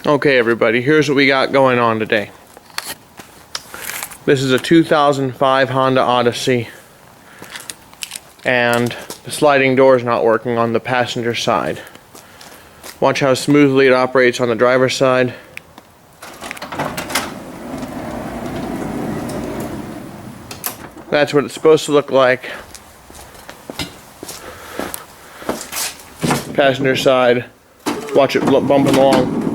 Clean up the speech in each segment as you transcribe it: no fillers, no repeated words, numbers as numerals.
Okay everybody, here's what we got going on today. This is a 2005 Honda Odyssey, and the sliding door is not working on the passenger side. Watch how smoothly it operates on the driver's side. That's what it's supposed to look like. Passenger side, watch it bumping along.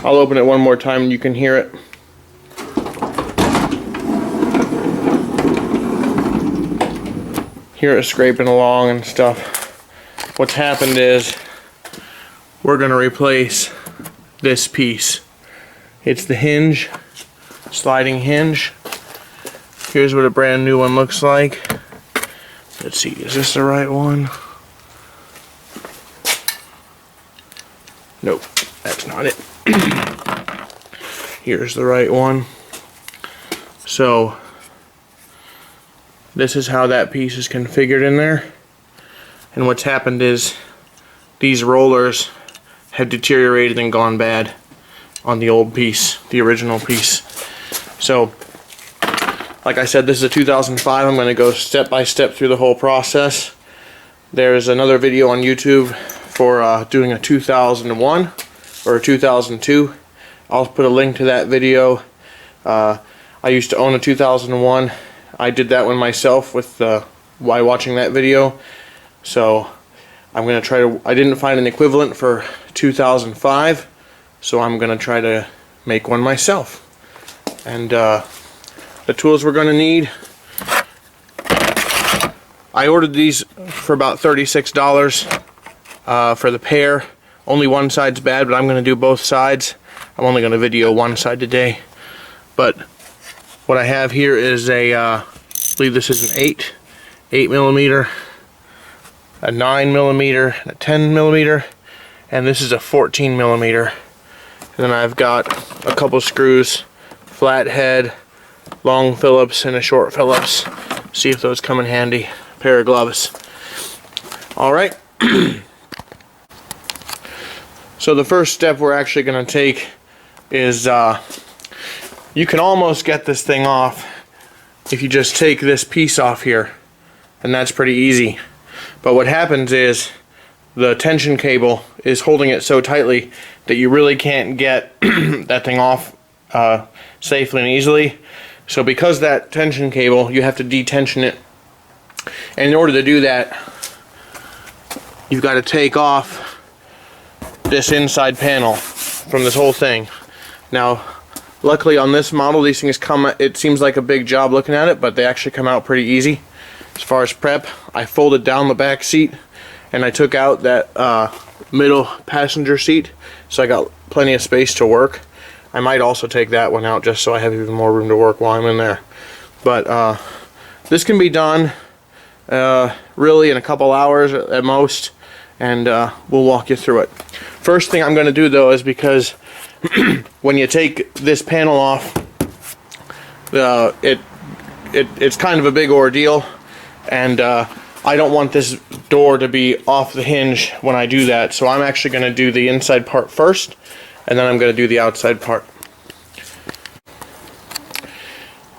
I'll open it one more time and you can hear it. Hear it scraping along and stuff. What's happened is we're going to replace this piece. It's the hinge, sliding hinge. Here's what a brand new one looks like. Let's see, is this the right one? Nope, that's not it. Here's the right one. So this is how that piece is configured in there. And what's happened is these rollers have deteriorated and gone bad on the old piece, the original piece. So like I said, this is a 2005. I'm going to go step by step through the whole process. There's another video on YouTube for doing a 2001 or a 2002. I'll put a link to that video. I used to own a 2001. I did that one myself with while watching that video. So I'm going to try to, I didn't find an equivalent for 2005, so I'm going to try to make one myself. And the tools we're going to need, I ordered these for about $36 for the pair. Only one side's bad, but I'm going to do both sides. I'm only going to video one side today. But what I have here is a, I believe this is an 8 millimeter, a 9 millimeter, a 10 millimeter, and this is a 14 millimeter. And then I've got a couple screws, flathead, long Phillips, and a short Phillips. See if those come in handy. A pair of gloves. Alright. So the first step we're actually going to take is you can almost get this thing off if you just take this piece off here, and that's pretty easy. But what happens is the tension cable is holding it so tightly that you really can't get that thing off safely and easily. So because that tension cable, you have to detension it, and in order to do that you've got to take off this inside panel from this whole thing. Now luckily on this model these things come, it seems like a big job looking at it, but they actually come out pretty easy. As far as prep, I folded down the back seat and I took out that middle passenger seat, so I got plenty of space to work. I might also take that one out just so I have even more room to work while I'm in there. But this can be done really in a couple hours at most, and we'll walk you through it. First thing I'm going to do though is, because when you take this panel off, it's kind of a big ordeal, and I don't want this door to be off the hinge when I do that, so I'm actually going to do the inside part first, and then I'm going to do the outside part.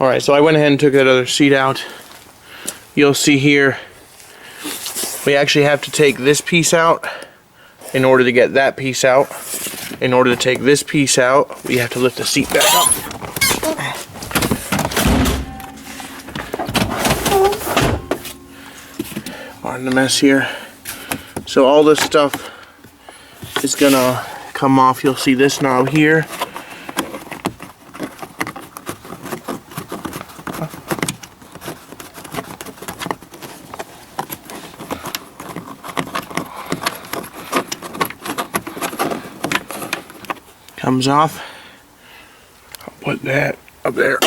Alright, so I went ahead and took that other seat out. You'll see here we actually have to take this piece out in order to get that piece out. In order to take this piece out, we have to lift the seat back up. Pardon the mess here. So all this stuff is gonna come off. You'll see this knob here. Comes off. I'll put that up there.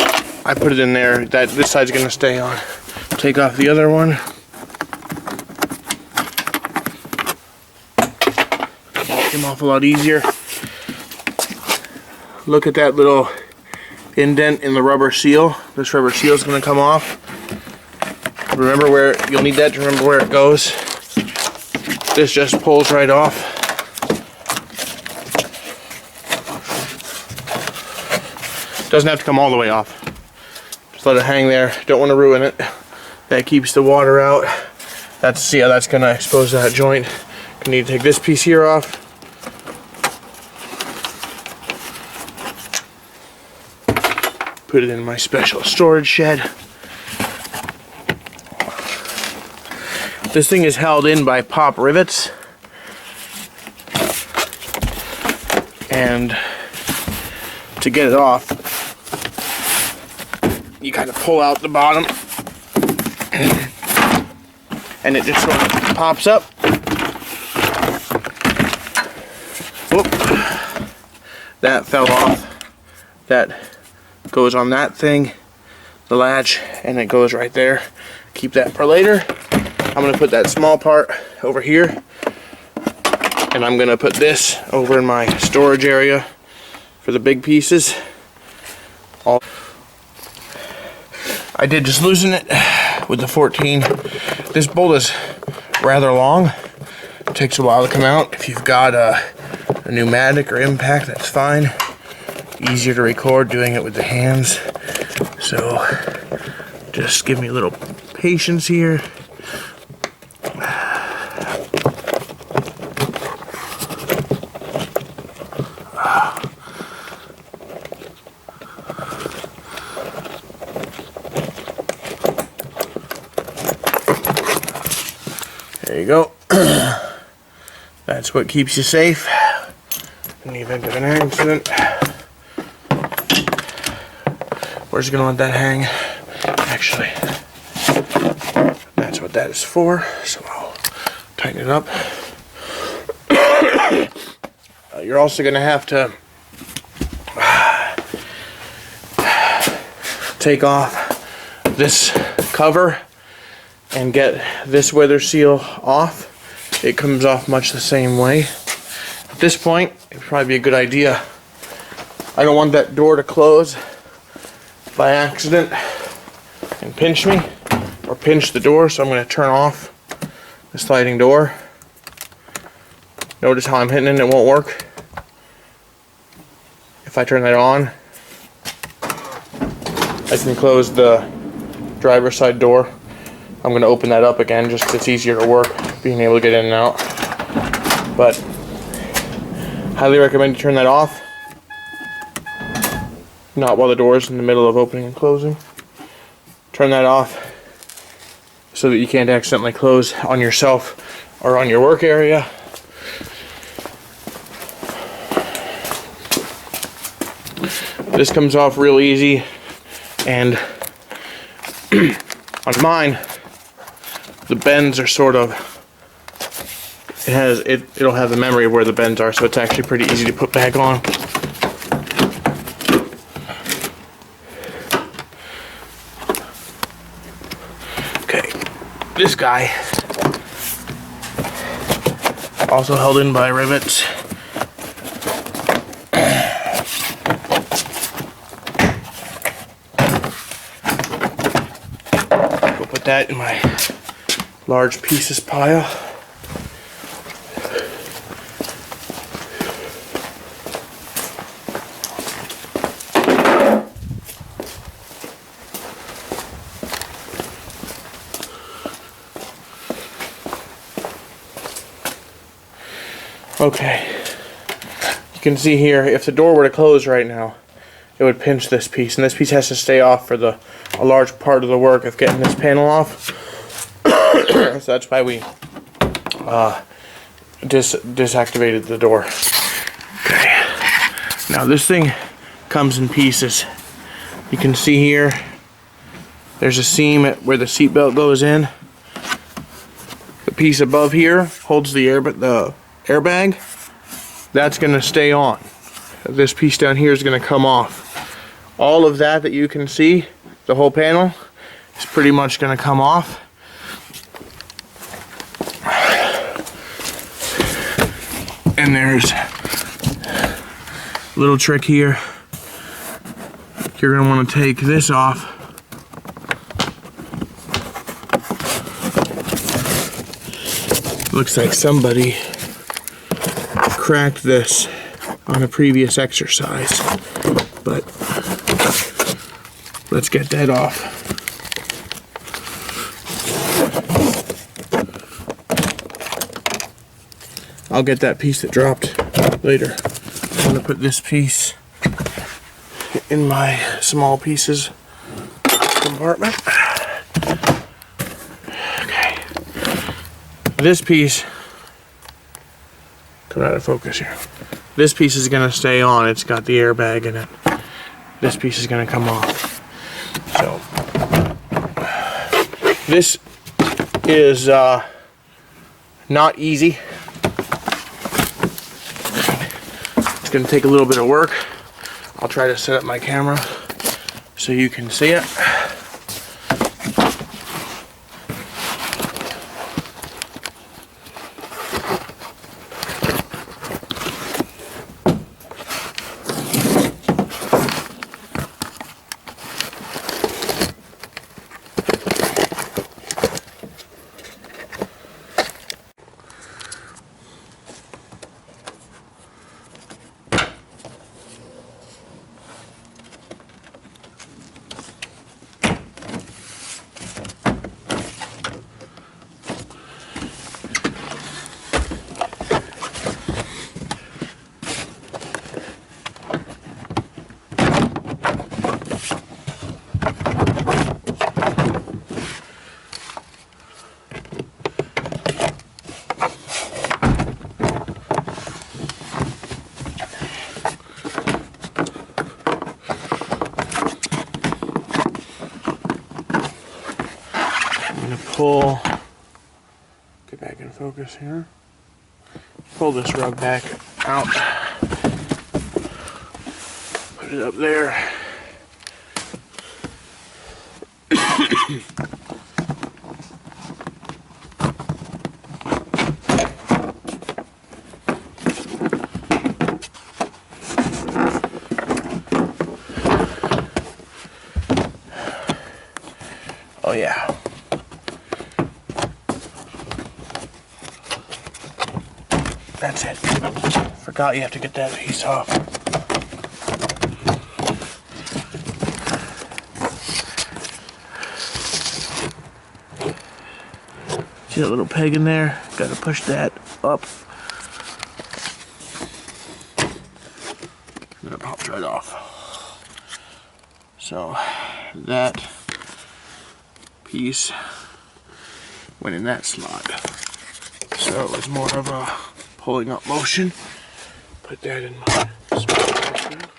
I put it in there. This side's gonna stay on. Take off the other one. Came off a lot easier. Look at that little indent in the rubber seal. This rubber seal is going to come off. Remember where, you'll need that to remember where it goes. This just pulls right off. Doesn't have to come all the way off. Just let it hang there. Don't want to ruin it. That keeps the water out. See how that's gonna expose that joint. I need to take this piece here off. Put it in my special storage shed. This thing is held in by pop rivets. And to get it off, you kind of pull out the bottom and it just sort of pops up. Whoop. That fell off. That goes on that thing, the latch, and it goes right there. Keep that for later. I'm going to put that small part over here, and I'm going to put this over in my storage area for the big pieces. I did just loosen it with the 14. This bolt is rather long. It takes a while to come out. If you've got a pneumatic or impact, that's fine. Easier to record doing it with the hands. So just give me a little patience here. There you go. That's what keeps you safe in the event of an accident. We're just gonna let that hang. Actually, that's what that is for. So I'll tighten it up. You're also gonna have to take off this cover and get this weather seal off. It comes off much the same way. At this point, it'd probably be a good idea. I don't want that door to close by accident and pinch me, or pinch the door, so I'm going to turn off the sliding door. Notice how I'm hitting it, it won't work. If I turn that on, I can close the driver's side door. I'm going to open that up again just because it's easier to work, being able to get in and out. But highly recommend you turn that off. Not while the door is in the middle of opening and closing. Turn that off so that you can't accidentally close on yourself or on your work area. This comes off real easy, and on mine, the bends are sort of, it'll have the memory of where the bends are, so it's actually pretty easy to put back on. Okay, this guy also held in by rivets. Go put that in my large pieces pile. Okay, you can see here, if the door were to close right now, it would pinch this piece, and this piece has to stay off for a large part of the work of getting this panel off. So that's why we disactivated the door. Okay, now this thing comes in pieces. You can see here, there's a seam where the seatbelt goes in. The piece above here holds the airbag. That's going to stay on. This piece down here is going to come off. All of that you can see, the whole panel, is pretty much going to come off. And there's a little trick here. You're going to want to take this off. Looks like somebody cracked this on a previous exercise, but let's get that off. I'll get that piece that dropped later. I'm gonna put this piece in my small pieces compartment. Okay. This piece, come out of focus here. This piece is gonna stay on. It's got the airbag in it. This piece is gonna come off. So this is not easy. It's gonna take a little bit of work. I'll try to set up my camera so you can see it. Pull, get back in focus here, pull this rug back out, put it up there. Oh yeah. That's it. Forgot you have to get that piece off. See that little peg in there? Gotta push that up. And it pops right off. So that piece went in that slot. So it was more of a pulling up motion. Put that in my spot.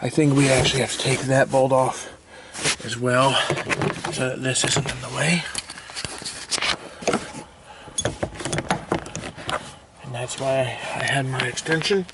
I think we actually have to take that bolt off as well so that this isn't in the way. And that's why I had my extension.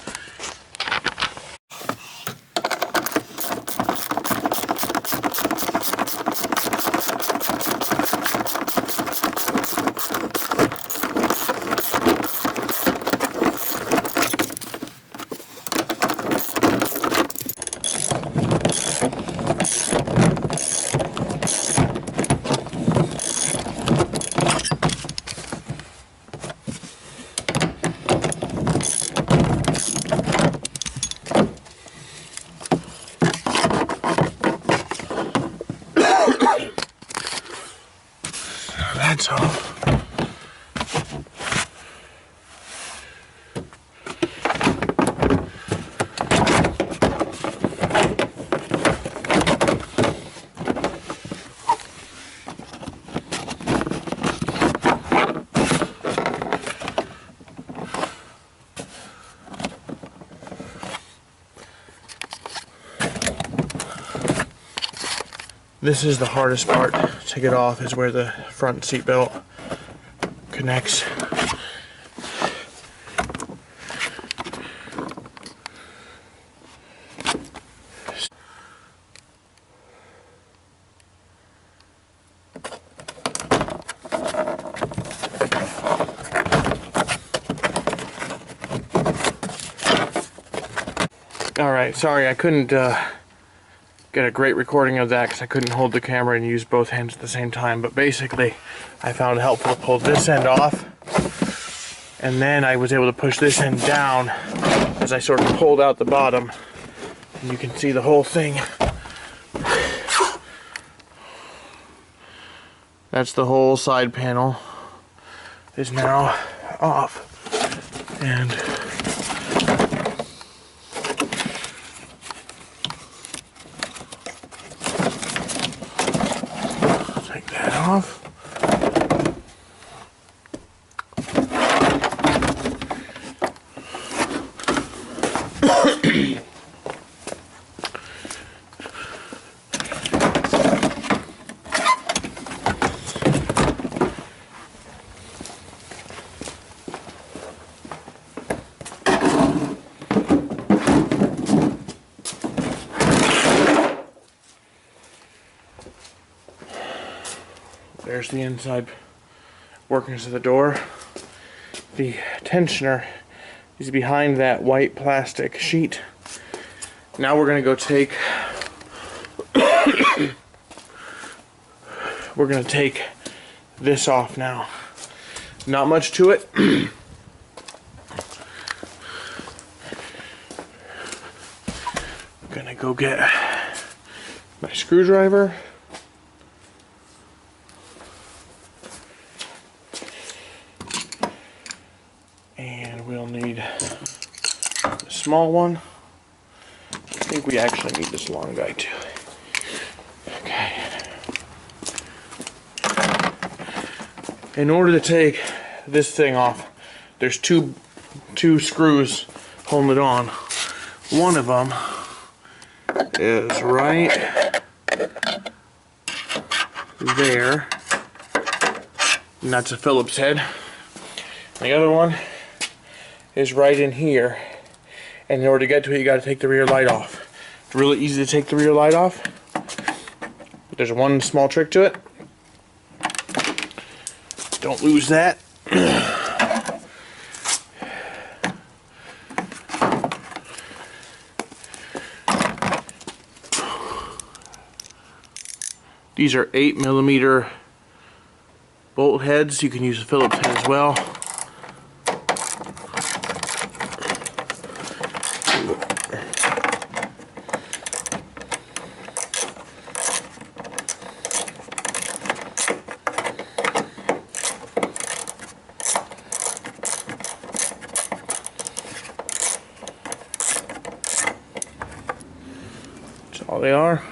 That's all. This is the hardest part to get off, is where the front seat belt connects. All right, sorry I couldn't get a great recording of that because I couldn't hold the camera and use both hands at the same time. But basically, I found it helpful to pull this end off, and then I was able to push this end down as I sort of pulled out the bottom, and you can see the whole thing. That's the whole side panel is now off. And take that off. There's the inside workings of the door. The tensioner is behind that white plastic sheet. Now we're going to go take we're going to take this off now. Not much to it. I'm going to go get my screwdriver. And we'll need a small one. I think we actually need this long guy too. Okay. In order to take this thing off, there's two screws holding it on. One of them is right there, and that's a Phillips head. The other one is right in here, and in order to get to it you got to take the rear light off. It's really easy to take the rear light off, but there's one small trick to it. Don't lose that. These are 8mm bolt heads. You can use a Phillips head as well. That's all they are.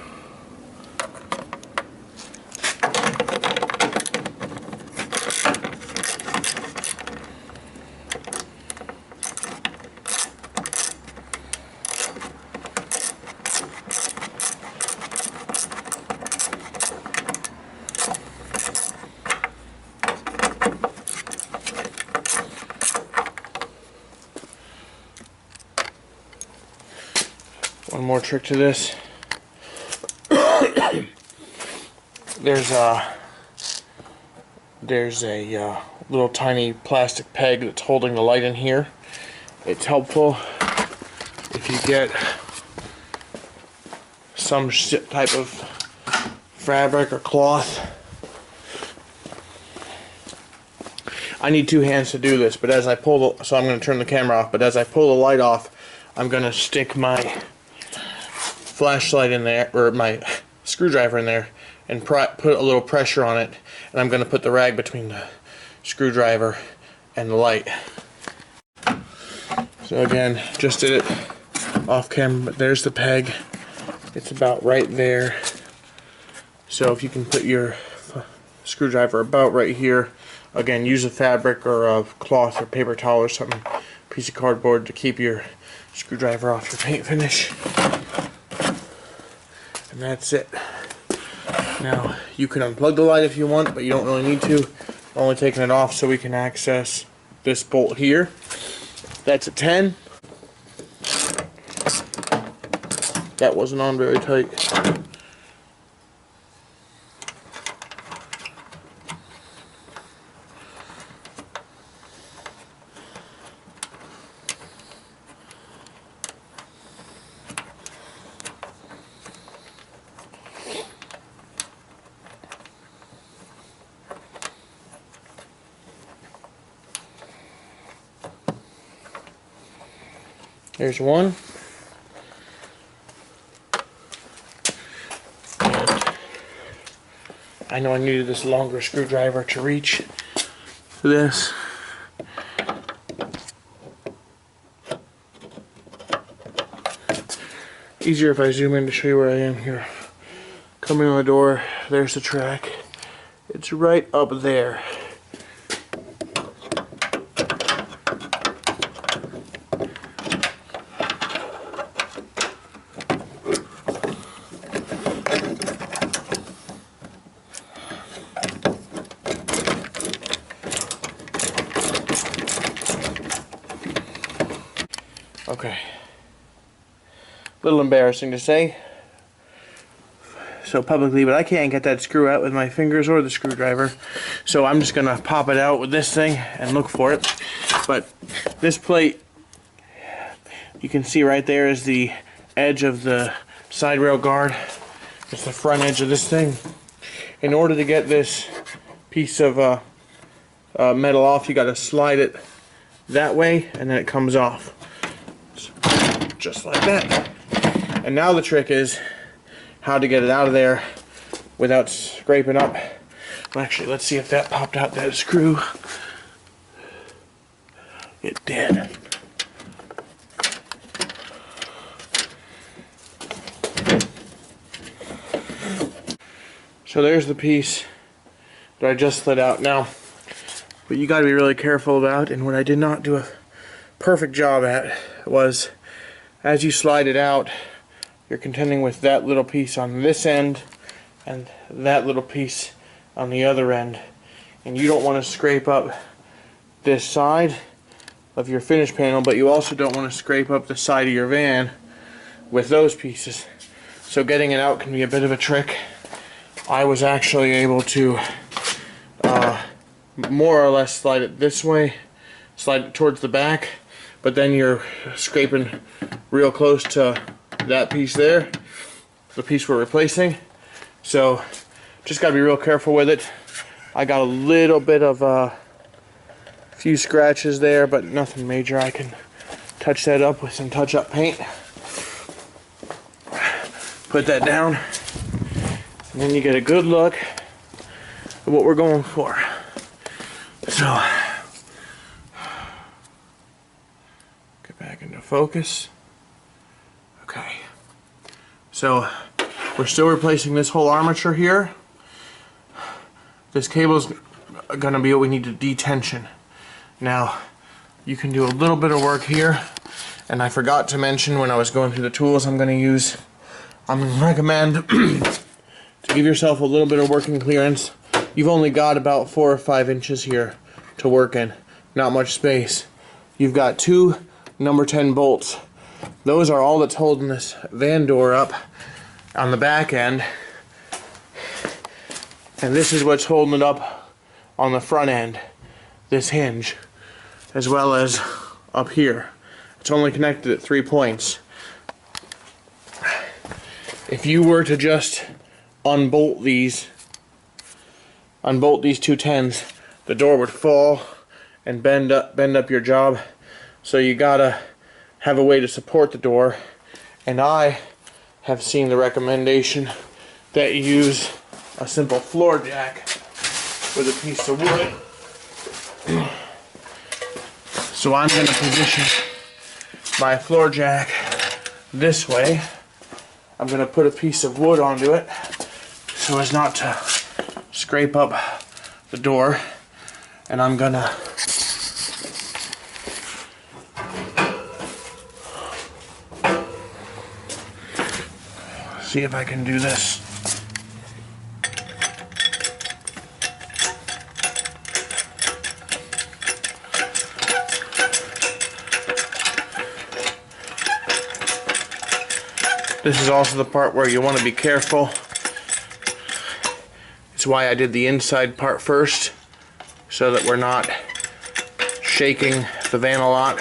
One more trick to this. There's a little tiny plastic peg that's holding the light in here. It's helpful if you get some type of fabric or cloth. I need two hands to do this, but as I pull the, so I'm going to turn the camera off, but as I pull the light off, I'm going to stick my flashlight in there, or my screwdriver in there, and put a little pressure on it, and I'm going to put the rag between the screwdriver and the light. So again, just did it off camera, but there's the peg. It's about right there. So if you can put your screwdriver about right here, again, use a fabric or a cloth or paper towel or something, piece of cardboard to keep your screwdriver off your paint finish. And that's it. Now, you can unplug the light if you want, but you don't really need to. I'm only taking it off so we can access this bolt here. That's a 10. That wasn't on very tight. There's one. I know I needed this longer screwdriver to reach this. Easier if I zoom in to show you where I am here. Coming on the door, there's the track. It's right up there. Okay. A little embarrassing to say so publicly, but I can't get that screw out with my fingers or the screwdriver, so I'm just gonna pop it out with this thing and look for it. But this plate, you can see right there, is the edge of the side rail guard. It's the front edge of this thing. In order to get this piece of metal off, you got to slide it that way, and then it comes off just like that. And now the trick is how to get it out of there without scraping up. Well, actually, let's see if that popped out that screw. It did. So there's the piece that I just slid out. Now, what you got to be really careful about, and what I did not do a perfect job at, was as you slide it out, you're contending with that little piece on this end and that little piece on the other end, and you don't want to scrape up this side of your finish panel, but you also don't want to scrape up the side of your van with those pieces. So getting it out can be a bit of a trick. I was actually able to more or less slide it this way, slide it towards the back, but then you're scraping real close to that piece there, the piece we're replacing. So just got to be real careful with it. I got a little bit of a few scratches there, but nothing major. I can touch that up with some touch-up paint. Put that down, and then you get a good look at what we're going for. So get back into focus. Okay, so we're still replacing this whole armature here. This cable's gonna be what we need to detension. Now, you can do a little bit of work here, and I forgot to mention when I was going through the tools I'm gonna use, I'm gonna recommend to give yourself a little bit of working clearance. You've only got about 4 or 5 inches here to work in, not much space. You've got 2 number 10 bolts. Those are all that's holding this van door up on the back end, and this is what's holding it up on the front end, this hinge, as well as up here. It's only connected at 3 points. If you were to just unbolt these 210s, the door would fall and bend up your job. So you gotta have a way to support the door, and I have seen the recommendation that you use a simple floor jack with a piece of wood. So I'm going to position my floor jack this way. I'm going to put a piece of wood onto it so as not to scrape up the door, and I'm going to see if I can do this. This is also the part where you want to be careful. It's why I did the inside part first, so that we're not shaking the van a lot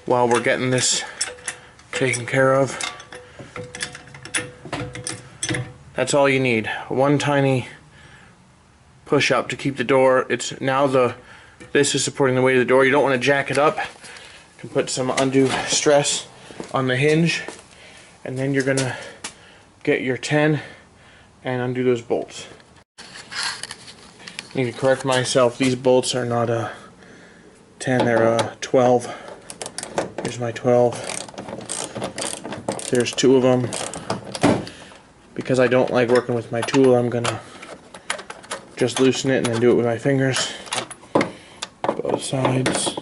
while we're getting this taken care of. That's all you need. One tiny push up to keep the door. It's now this is supporting the weight of the door. You don't want to jack it up can put some undue stress on the hinge, and then you're gonna get your 10 and undo those bolts. I need to correct myself, these bolts are not a 10, they're a 12. Here's my 12. There's 2 of them. Because I don't like working with my tool, I'm gonna just loosen it and then do it with my fingers. Both sides.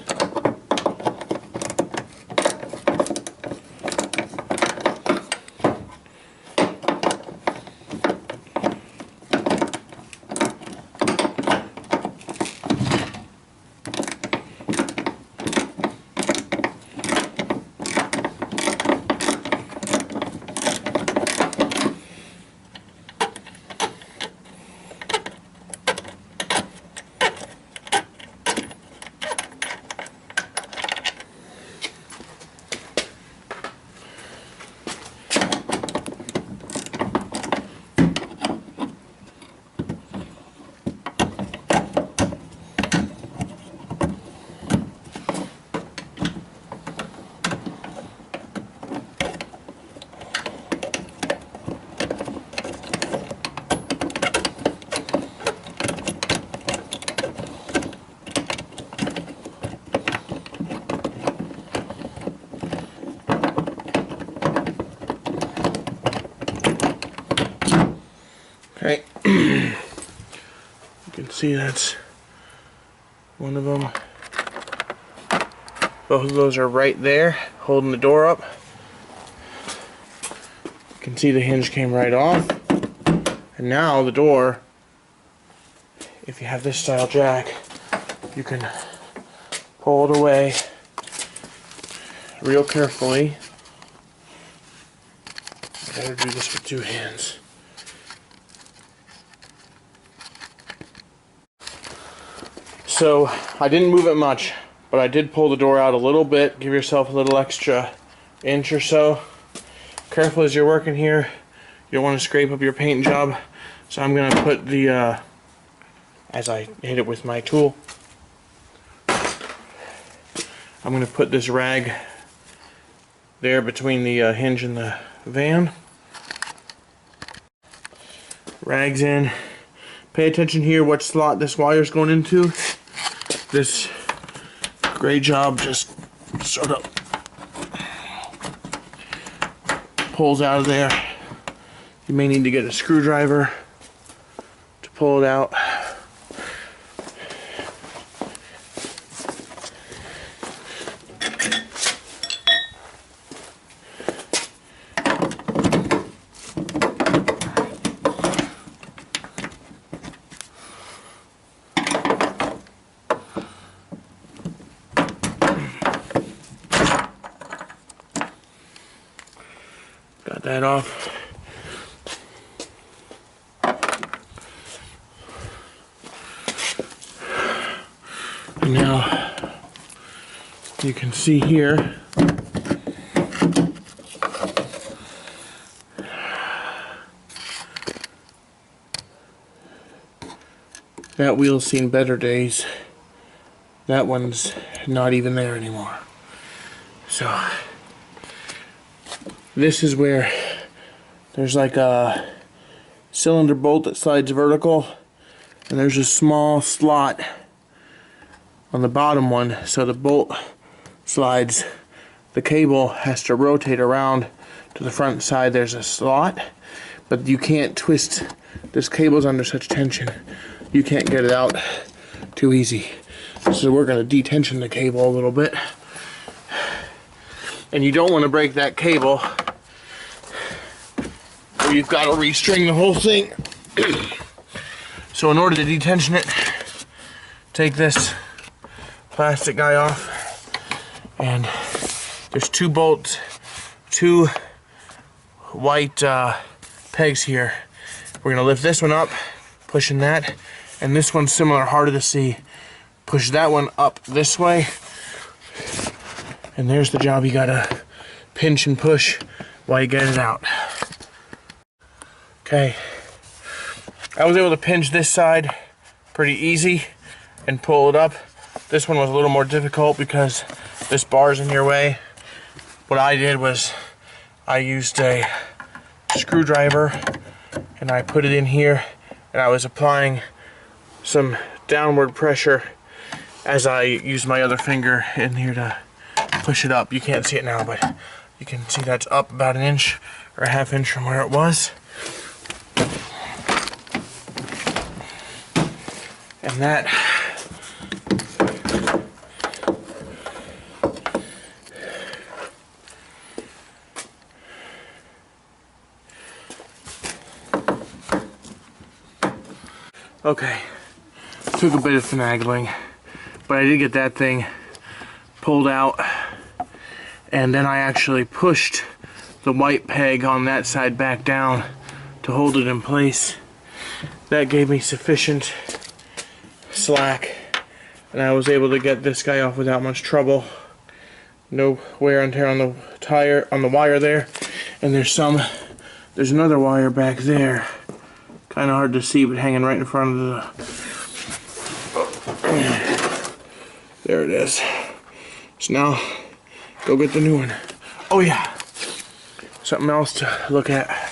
Okay, you can see that's one of them. Both of those are right there, holding the door up. You can see the hinge came right off. And now the door, if you have this style jack, you can pull it away real carefully. I gotta do this with 2 hands. So I didn't move it much, but I did pull the door out a little bit. Give yourself a little extra inch or so. Careful as you're working here. You don't want to scrape up your paint job. So I'm going to put the, as I hit it with my tool, I'm going to put this rag there between the hinge and the van. Rag's in. Pay attention here what slot this wire's going into. This gray job just sort of pulls out of there. You may need to get a screwdriver to pull it out. Got that off. And now you can see here that wheel's seen better days. That one's not even there anymore. So this is where there's like a cylinder bolt that slides vertical, and there's a small slot on the bottom one, so the bolt slides. The cable has to rotate around to the front side. There's a slot, but you can't twist. This cable's under such tension, you can't get it out too easy. So we're going to detension the cable a little bit. And you don't want to break that cable, or you've got to restring the whole thing. So in order to detension it, take this plastic guy off, and there's 2 bolts, 2 white pegs here. We're going to lift this one up, pushing that, and this one's similar, harder to see. Push that one up this way, and there's the job. You gotta pinch and push while you get it out. Okay, I was able to pinch this side pretty easy and pull it up. This one was a little more difficult because this bar's in your way. What I did was I used a screwdriver and I put it in here, and I was applying some downward pressure as I used my other finger in here to push it up. You can't see it now, but you can see that's up about 1 inch or a ½ inch from where it was. And that okay, took a bit of finagling, but I did get that thing pulled out, and then I actually pushed the white peg on that side back down to hold it in place. That gave me sufficient slack, and I was able to get this guy off without much trouble. No wear and tear on the tire, on the wire there, and there's another wire back there. Kind of hard to see, but hanging right in front of the... There it is. So now, go get the new one. Oh yeah, something else to look at.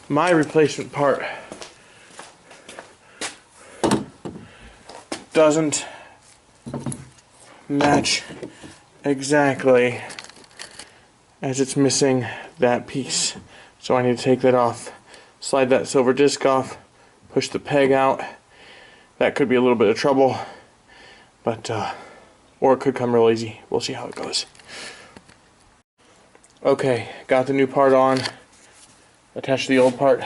My replacement part doesn't match exactly, as it's missing that piece. So I need to take that off, slide that silver disc off, push the peg out. That could be a little bit of trouble, but or it could come real easy. We'll see how it goes. Okay, got the new part on, attached to the old part.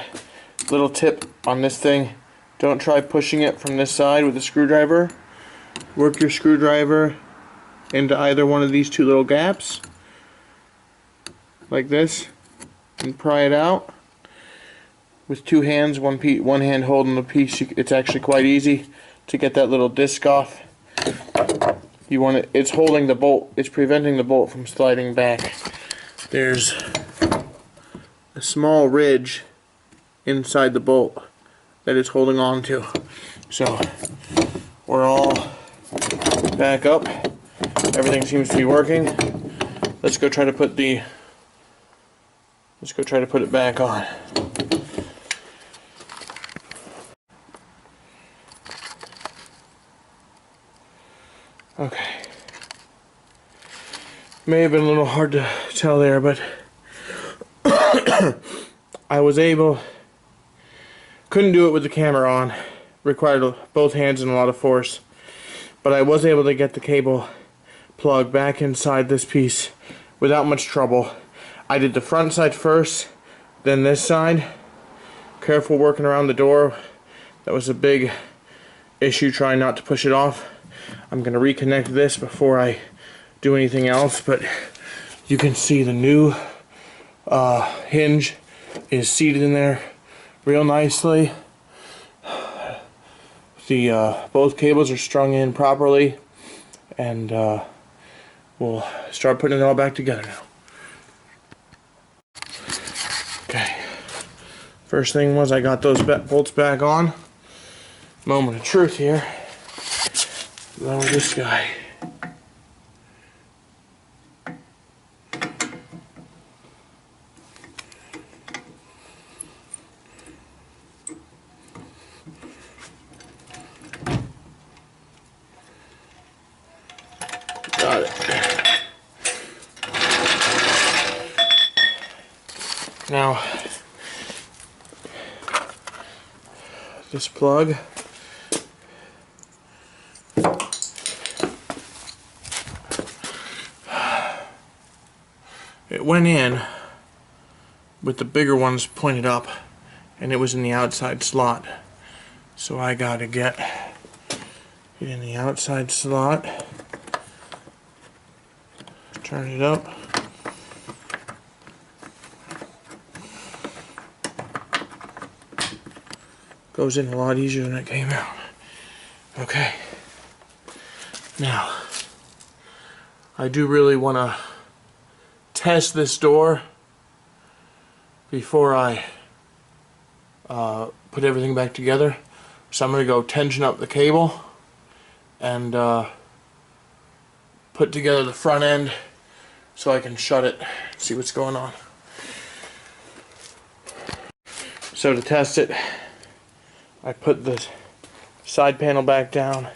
Little tip on this thing, don't try pushing it from this side with a screwdriver. Work your screwdriver into either one of these two little gaps, like this, and pry it out. With two hands, one hand holding the piece, it's actually quite easy to get that little disc off. You want it, it's holding the bolt, it's preventing the bolt from sliding back. There's a small ridge inside the bolt that it's holding on to. So we're all back up. Everything seems to be working. Let's go try to put it back on. Okay. May have been a little hard to tell there, but I was couldn't do it with the camera on. Required both hands and a lot of force. But I was able to get the cable plug back inside this piece without much trouble. I did the front side first, then this side. Careful working around the door. That was a big issue, trying not to push it off. I'm going to reconnect this before I do anything else, but you can see the new hinge is seated in there real nicely. The both cables are strung in properly, and we'll start putting it all back together now. Okay, first thing was I got those bolts back on. Moment of truth here. Lower this guy. Got it. Now, this plug, it went in with the bigger ones pointed up, and it was in the outside slot. So I gotta get it in the outside slot, turn it up, goes in a lot easier than it came out. Okay, now I do really want to test this door before I put everything back together. So I'm going to go tension up the cable and put together the front end so I can shut it, see what's going on. So to test it, I put the side panel back down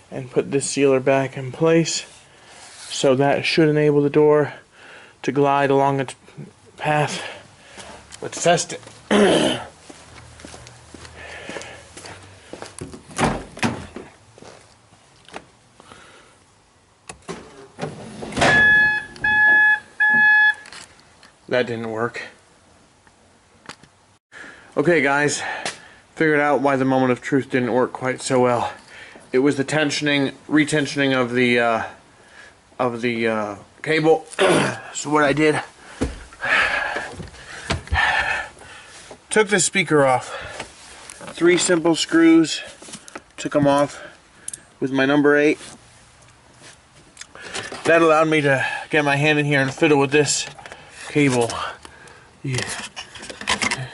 and put this sealer back in place. So that should enable the door to glide along its path. Let's test it. That didn't work. Okay guys, figured out why the moment of truth didn't work quite so well. It was the retensioning of the cable. So what I did, took the speaker off. 3 simple screws, took them off with my number 8. That allowed me to get my hand in here and fiddle with this cable. Yeah.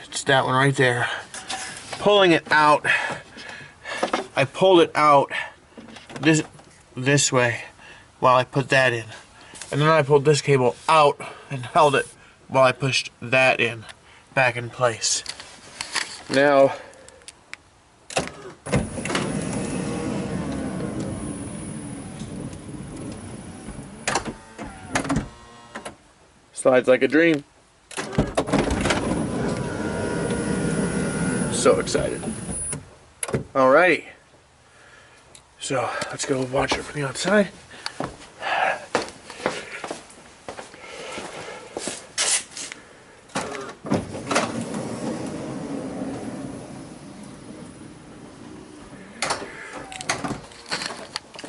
It's that one right there. Pulling it out, I pulled it out this way while I put that in. And then I pulled this cable out and held it while I pushed that in, back in place. Now, slides like a dream. So excited. Alrighty. So let's go watch it from the outside.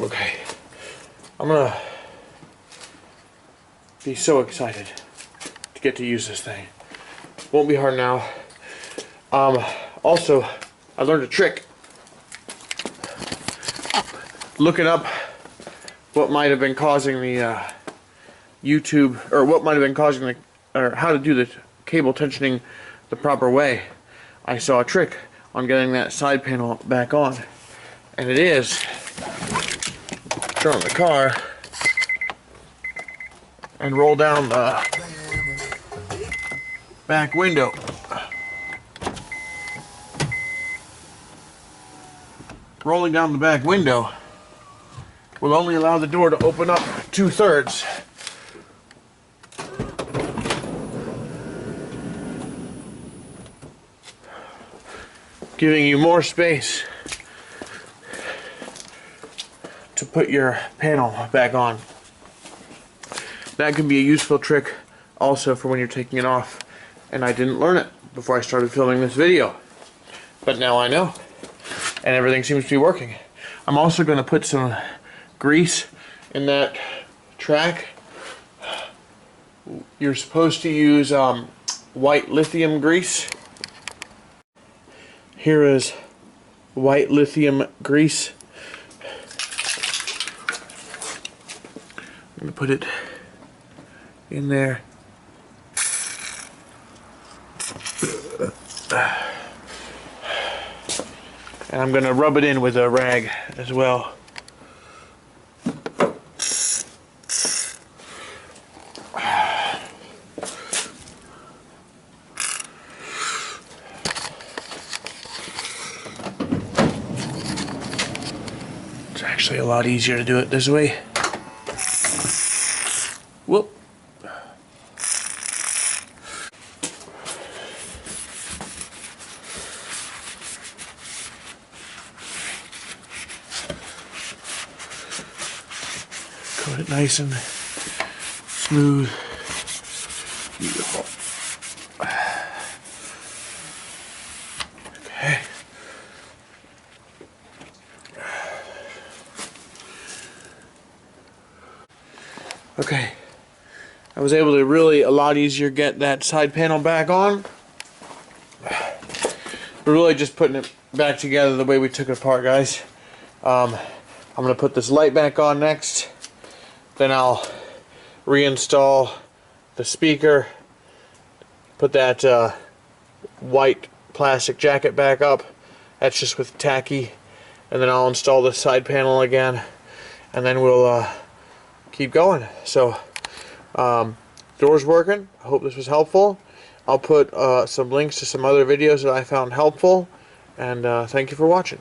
Okay. I'm gonna be so excited to get to use this thing. Won't be hard now. Also, I learned a trick. Looking up what might have been causing the YouTube, or what might have been causing the, or how to do the cable tensioning the proper way, I saw a trick on getting that side panel back on, and it is turn on the car and roll down the back window. Rolling down the back window will only allow the door to open up 2/3. Giving you more space to put your panel back on. That can be a useful trick also for when you're taking it off, and I didn't learn it before I started filming this video, but now I know, and everything seems to be working. I'm also going to put some grease in that track. You're supposed to use white lithium grease. Here is white lithium grease. I'm going to put it in there. And I'm going to rub it in with a rag as well. It's actually a lot easier to do it this way. Whoop. Coat it nice and smooth. Beautiful. Okay. Okay. I was able to really a lot easier get that side panel back on. We're really just putting it back together the way we took it apart, guys. I'm going to put this light back on next. Then I'll reinstall the speaker, put that white plastic jacket back up, That's just with tacky. And then I'll install the side panel again, and then we'll keep going. So door's working. I hope this was helpful. I'll put some links to some other videos that I found helpful, and thank you for watching.